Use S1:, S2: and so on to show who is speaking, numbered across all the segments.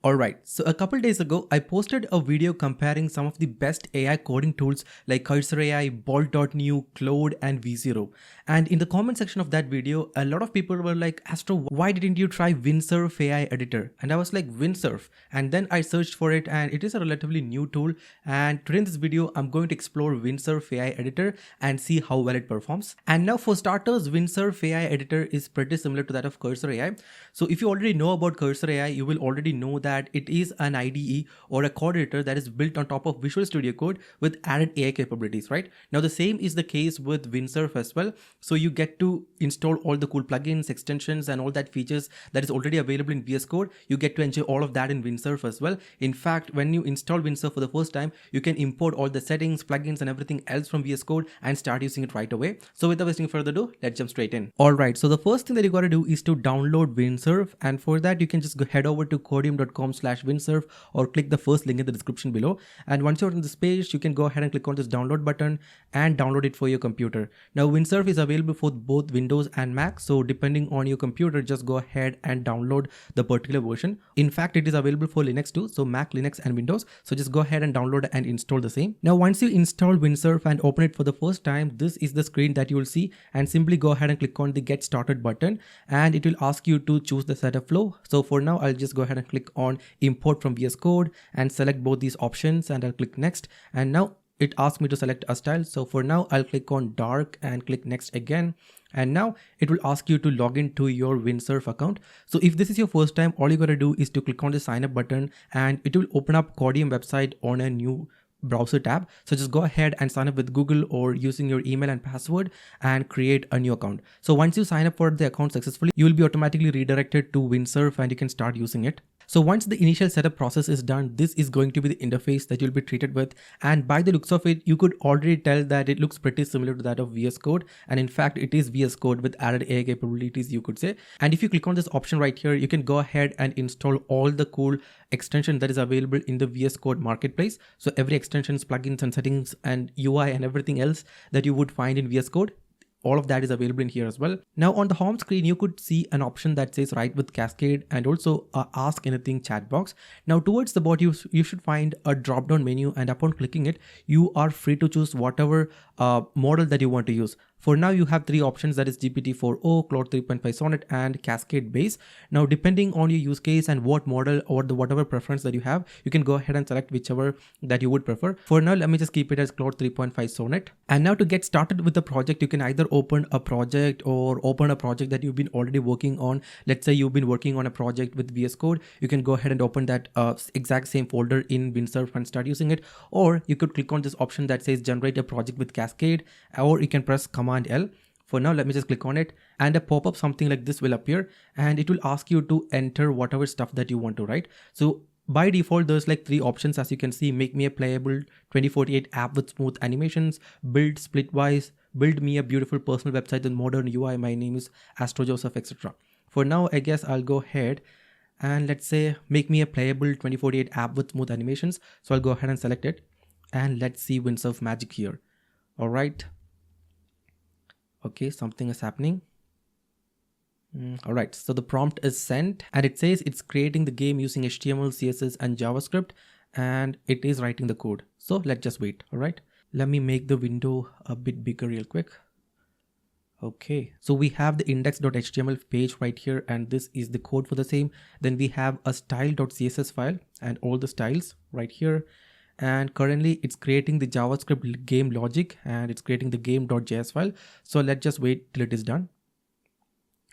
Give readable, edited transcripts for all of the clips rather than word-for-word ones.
S1: Alright, so a couple days ago, I posted a video comparing some of the best AI coding tools like Cursor AI, Bolt.new, Claude, and V0. And in the comment section of that video, a lot of people were like, Astro, why didn't you try Windsurf AI editor? And I was like, Windsurf. And then I searched for it, and it is a relatively new tool. And today in this video, I'm going to explore Windsurf AI editor and see how well it performs. And now for starters, Windsurf AI editor is pretty similar to that of Cursor AI. So if you already know about Cursor AI, you will already know that it is an IDE or a code editor that is built on top of Visual Studio Code with added AI capabilities, right? Now the same is the case with Windsurf as well. So you get to install all the cool plugins, extensions, and all that features that is already available in VS Code. You get to enjoy all of that in Windsurf as well. In fact, when you install Windsurf for the first time, you can import all the settings, plugins, and everything else from VS Code and start using it right away. So without wasting further ado, let's jump straight in. Alright, so the first thing that you gotta do is to download Windsurf, and for that you can just go head over to codium.com/Windsurf or click the first link in the description below. And once you're on this page, you can go ahead and click on this download button and download it for your computer. Now Windsurf is available for both Windows and Mac, so depending on your computer, just go ahead and download the particular version. In fact, it is available for Linux too, so Mac, Linux, and Windows. So just go ahead and download and install the same. Now once you install Windsurf and open it for the first time, this is the screen that you will see, and simply go ahead and click on the get started button, and it will ask you to choose the setup flow. So for now, I'll just go ahead and click on import from VS Code and select both these options, and I'll click next. And now it asks me to select a style. So for now, I'll click on dark and click next again. And now it will ask you to log into your Windsurf account. So if this is your first time, all you gotta do is to click on the sign up button, and it will open up Codium website on a new browser tab. So just go ahead and sign up with Google or using your email and password and create a new account. So once you sign up for the account successfully, you will be automatically redirected to Windsurf and you can start using it. So once the initial setup process is done, this is going to be the interface that you'll be treated with. And by the looks of it, you could already tell that it looks pretty similar to that of VS Code. And in fact, it is VS Code with added AI capabilities, you could say. And if you click on this option right here, you can go ahead and install all the cool extension that is available in the VS Code marketplace. So every extensions, plugins, and settings, and UI and everything else that you would find in VS Code, all of that is available in here as well. Now on the home screen, you could see an option that says write with Cascade and also ask anything chat box. Now towards the bottom, you should find a drop down menu, and upon clicking it, you are free to choose whatever model that you want to use. For now, you have three options, that is GPT-4o, Claude 3.5 Sonnet, and Cascade Base. Now, depending on your use case and what model or the whatever preference that you have, you can go ahead and select whichever that you would prefer. For now, let me just keep it as Claude 3.5 Sonnet. And now to get started with the project, you can either open a project or open a project that you've been already working on. Let's say you've been working on a project with VS Code. You can go ahead and open that exact same folder in Windsurf and start using it. Or you could click on this option that says generate a project with Cascade, or you can press Command L. For now, let me just click on it, and a pop-up something like this will appear, and it will ask you to enter whatever stuff that you want to write. So by default, there's like three options, as you can see: make me a playable 2048 app with smooth animations, build splitwise, build me a beautiful personal website with modern UI, my name is Astro Joseph, etc. For now, I guess I'll go ahead and let's say make me a playable 2048 app with smooth animations. So I'll go ahead and select it, and let's see Windsurf magic here. All right. Okay, something is happening. All right, so the prompt is sent, and it says it's creating the game using HTML, CSS, and JavaScript, and it is writing the code. So let's just wait. All right, let me make the window a bit bigger real quick. Okay, so we have the index.html page right here, and this is the code for the same. Then we have a style.css file and all the styles right here. And currently it's creating the JavaScript game logic, and it's creating the game.js file. So let's just wait till it is done.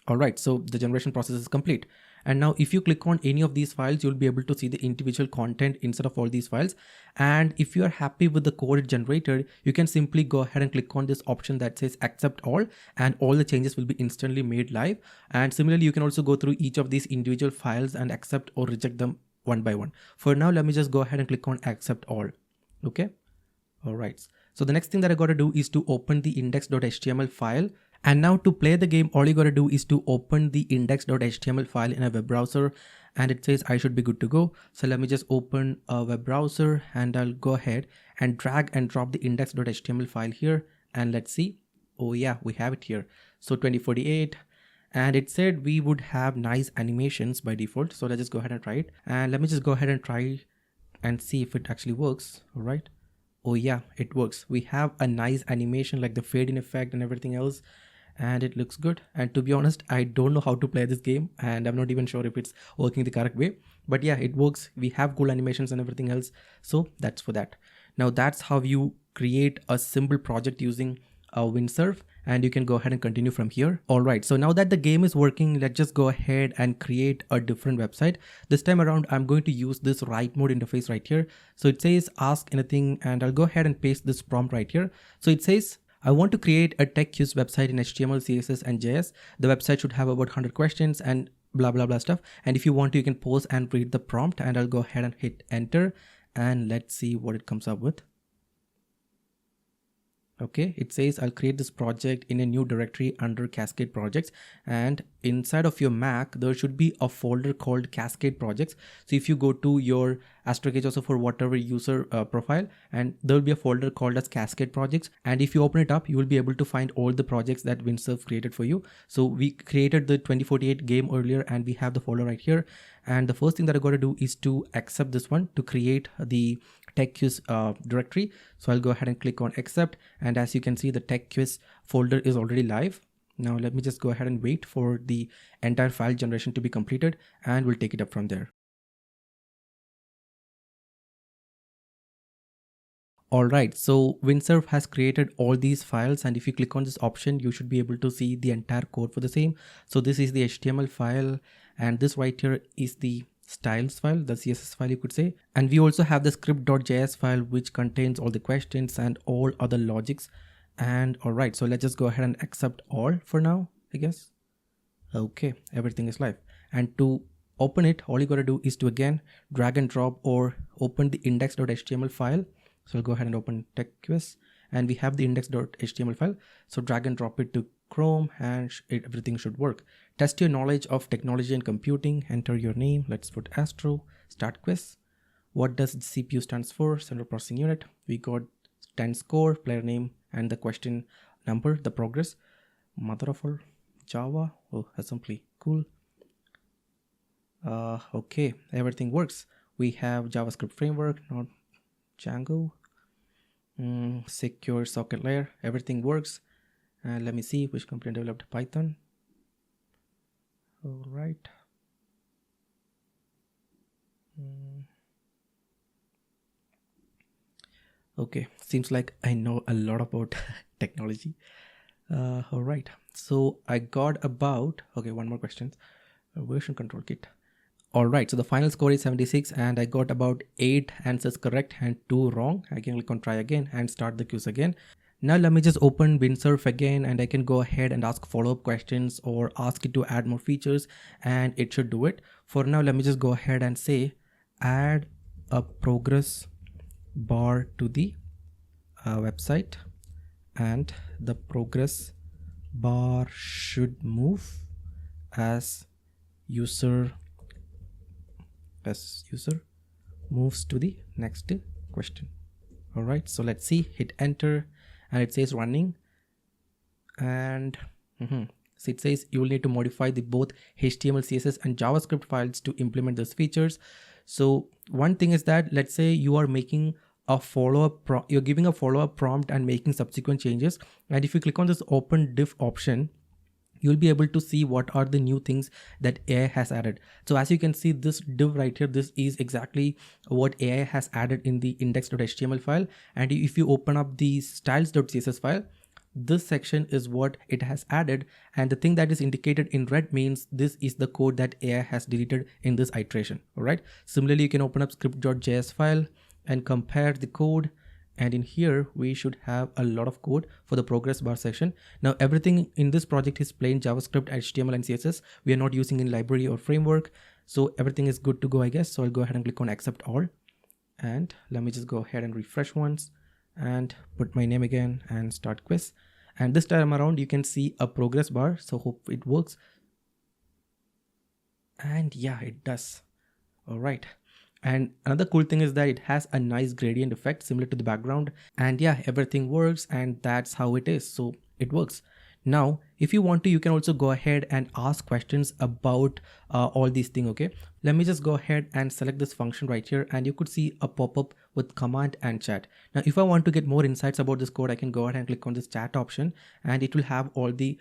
S1: All right, so the generation process is complete. And now if you click on any of these files, you'll be able to see the individual content instead of all these files. And if you are happy with the code it generated, you can simply go ahead and click on this option that says accept all, and all the changes will be instantly made live. And similarly, you can also go through each of these individual files and accept or reject them one by one. For now, let me just go ahead and click on accept all. Okay. All right. So the next thing that I got to do is to open the index.html file. And now to play the game, all you got to do is to open the index.html file in a web browser, and it says I should be good to go. So let me just open a web browser, and I'll go ahead and drag and drop the index.html file here, and let's see. Oh yeah, we have it here. So 2048. and it said we would have nice animations by default. So let's just go ahead and try it, and let me just go ahead and try and see if it actually works. All right. Oh yeah, it works. We have a nice animation like the fade in effect and everything else, and it looks good. And to be honest, I don't know how to play this game, and I'm not even sure if it's working the correct way, but yeah, it works. We have cool animations and everything else, so that's for that. Now that's how you create a simple project using a Windsurf, and you can go ahead and continue from here. All right, so now that the game is working, let's just go ahead and create a different website. This time around, I'm going to use this write mode interface right here. So it says ask anything, and I'll go ahead and paste this prompt right here. So it says, I want to create a tech quiz website in HTML, CSS, and JS. The website should have about 100 questions and blah, blah, blah stuff. And if you want to, you can pause and read the prompt, and I'll go ahead and hit enter, and let's see what it comes up with. Okay, it says I'll create this project in a new directory under Cascade Projects, and inside of your Mac there should be a folder called Cascade Projects. So if you go to your * also for whatever user profile, and there will be a folder called as Cascade Projects, and if you open it up, you will be able to find all the projects that Windsurf created for you. So we created the 2048 game earlier, and we have the folder right here. And the first thing that I got to do is to accept this one to create the tech quiz directory. So I'll go ahead and click on accept, and as you can see, the tech quiz folder is already live. Now let me just go ahead and wait for the entire file generation to be completed, and we'll take it up from there. Alright, so Windsurf has created all these files, and if you click on this option, you should be able to see the entire code for the same. So this is the HTML file, and this right here is the styles file, the CSS file you could say. And we also have the script.js file, which contains all the questions and all other logics. And alright, so let's just go ahead and accept all for now, I guess. Okay, everything is live. And to open it, all you gotta do is to again drag and drop or open the index.html file. So I'll go ahead and open tech quiz, and we have the index.html file. So drag and drop it to Chrome, and everything should work. Test your knowledge of technology and computing. Enter your name. Let's put Astro. Start quiz. What does CPU stands for? Central Processing Unit. We got 10 score, player name, and the question number, the progress. Mother of all, Java. Oh, assembly. Cool. Okay, everything works. We have JavaScript framework, not Django. Secure socket layer. Everything works. Let me see which company developed Python. All right. Okay, seems like I know a lot about technology. All right, so I got about, okay, one more question. Version control kit. All right, so the final score is 76, and I got about 8 answers correct and 2 wrong. I can click on try again and start the quiz again. Now let me just open Windsurf again, and I can go ahead and ask follow-up questions or ask it to add more features, and it should do it. For now, let me just go ahead and say add a progress bar to the website, and the progress bar should move as user moves to the next question. All right, so let's see, hit enter, and it says running, and so it says you will need to modify the both HTML, CSS, and JavaScript files to implement those features. So one thing is that, let's say you are making a follow-up, you're giving a follow-up prompt and making subsequent changes, and if you click on this open diff option, you'll be able to see what are the new things that AI has added. So as you can see, this div right here, this is exactly what AI has added in the index.html file. And if you open up the styles.css file, this section is what it has added. And the thing that is indicated in red means this is the code that AI has deleted in this iteration. All right. Similarly, you can open up script.js file and compare the code. And in here, we should have a lot of code for the progress bar section. Now, everything in this project is plain JavaScript, HTML, and CSS. We are not using any library or framework. So everything is good to go, I guess. So I'll go ahead and click on accept all. And let me just go ahead and refresh once and put my name again and start quiz. And this time around, you can see a progress bar. So hope it works. And yeah, it does. All right. And another cool thing is that it has a nice gradient effect similar to the background. And yeah, everything works, and that's how it is. So it works. Now, if you want to, you can also go ahead and ask questions about all these things. Okay, let me just go ahead and select this function right here, and you could see a pop-up with command and chat. Now, if I want to get more insights about this code, I can go ahead and click on this chat option, and it will have all the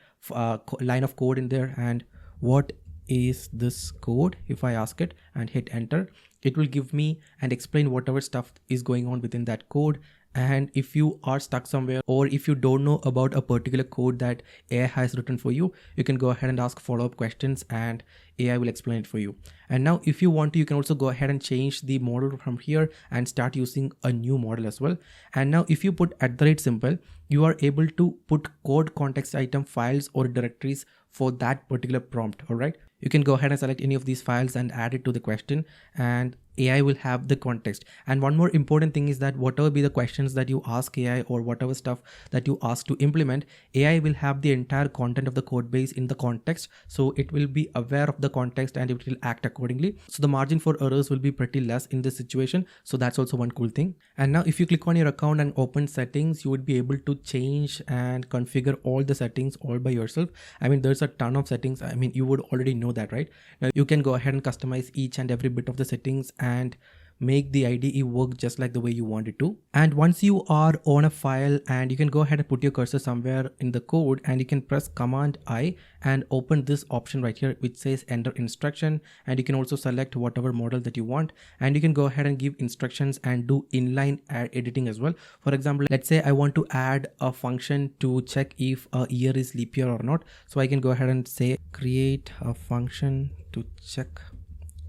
S1: line of code in there. And what is this code? If I ask it and hit enter, it will give me and explain whatever stuff is going on within that code. And if you are stuck somewhere, or if you don't know about a particular code that AI has written for you, you can go ahead and ask follow-up questions and AI will explain it for you. And now if you want to, you can also go ahead and change the model from here and start using a new model as well. And now if you put @symbol, you are able to put code context item files or directories for that particular prompt. All right, you can go ahead and select any of these files and add it to the question, and AI will have the context. And one more important thing is that whatever be the questions that you ask AI, or whatever stuff that you ask to implement, AI will have the entire content of the code base in the context. So it will be aware of the context and it will act accordingly. So the margin for errors will be pretty less in this situation. So that's also one cool thing. And now if you click on your account and open settings, you would be able to change and configure all the settings all by yourself. I mean, there's a ton of settings. I mean, you would already know that, right? Now you can go ahead and customize each and every bit of the settings and make the IDE work just like the way you want it to. And once you are on a file, and you can go ahead and put your cursor somewhere in the code, and you can press Command I and open this option right here which says enter instruction, and you can also select whatever model that you want, and you can go ahead and give instructions and do inline editing as well. For example, let's say I want to add a function to check if a year is leap year or not. So I can go ahead and say create a function to check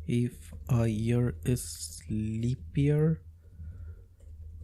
S1: if a year is leap year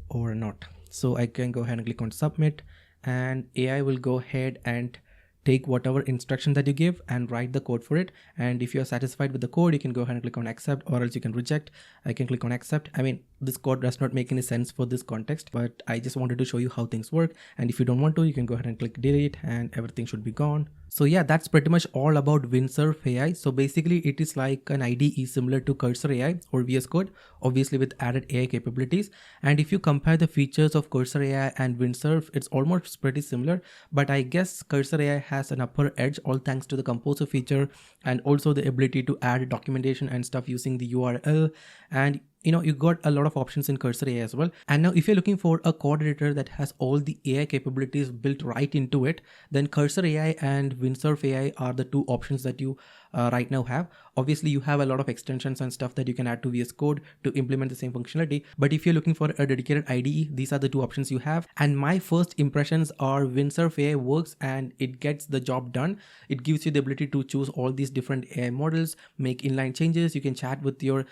S1: or not. So I can go ahead and click on submit, and AI will go ahead and take whatever instruction that you give and write the code for it. And if you're satisfied with the code, you can go ahead and click on accept, or else you can reject. I can click on accept. I mean, this code does not make any sense for this context, but I just wanted to show you how things work. And if you don't want to, you can go ahead and click delete and everything should be gone. So yeah, that's pretty much all about Windsurf AI. So basically it is like an IDE similar to Cursor AI or VS Code, obviously with added AI capabilities. And if you compare the features of Cursor AI and Windsurf, it's almost pretty similar, but I guess Cursor AI has an upper edge, all thanks to the composer feature and also the ability to add documentation and stuff using the URL. And you know, you got a lot of options in Cursor AI as well. And now if you're looking for a code editor that has all the AI capabilities built right into it, then Cursor AI and Windsurf AI are the two options that you right now have. Obviously you have a lot of extensions and stuff that you can add to VS Code to implement the same functionality, but if you're looking for a dedicated IDE, these are the two options you have. And my first impressions are Windsurf AI works and it gets the job done. It gives you the ability to choose all these different AI models, make inline changes, you can chat with your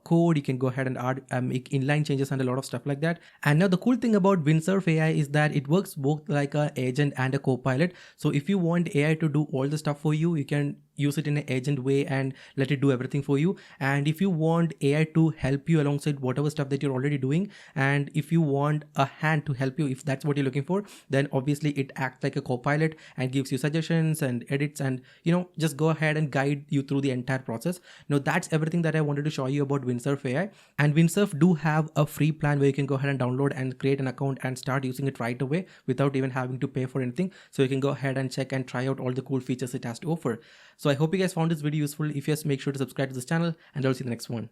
S1: code, you can go ahead and add make inline changes and a lot of stuff like that. And now the cool thing about Windsurf AI is that it works both like an agent and a co-pilot. So if you want AI to do all the stuff for you, you can use it in an agent way and let it do everything for you. And if you want AI to help you alongside whatever stuff that you're already doing, and if you want a hand to help you, if that's what you're looking for, then obviously it acts like a co-pilot and gives you suggestions and edits and, you know, just go ahead and guide you through the entire process. Now that's everything that I wanted to show you about Windsurf AI. And Windsurf do have a free plan where you can go ahead and download and create an account and start using it right away without even having to pay for anything. So you can go ahead and check and try out all the cool features it has to offer. So I hope you guys found this video useful. If yes, make sure to subscribe to this channel, and I'll see you in the next one.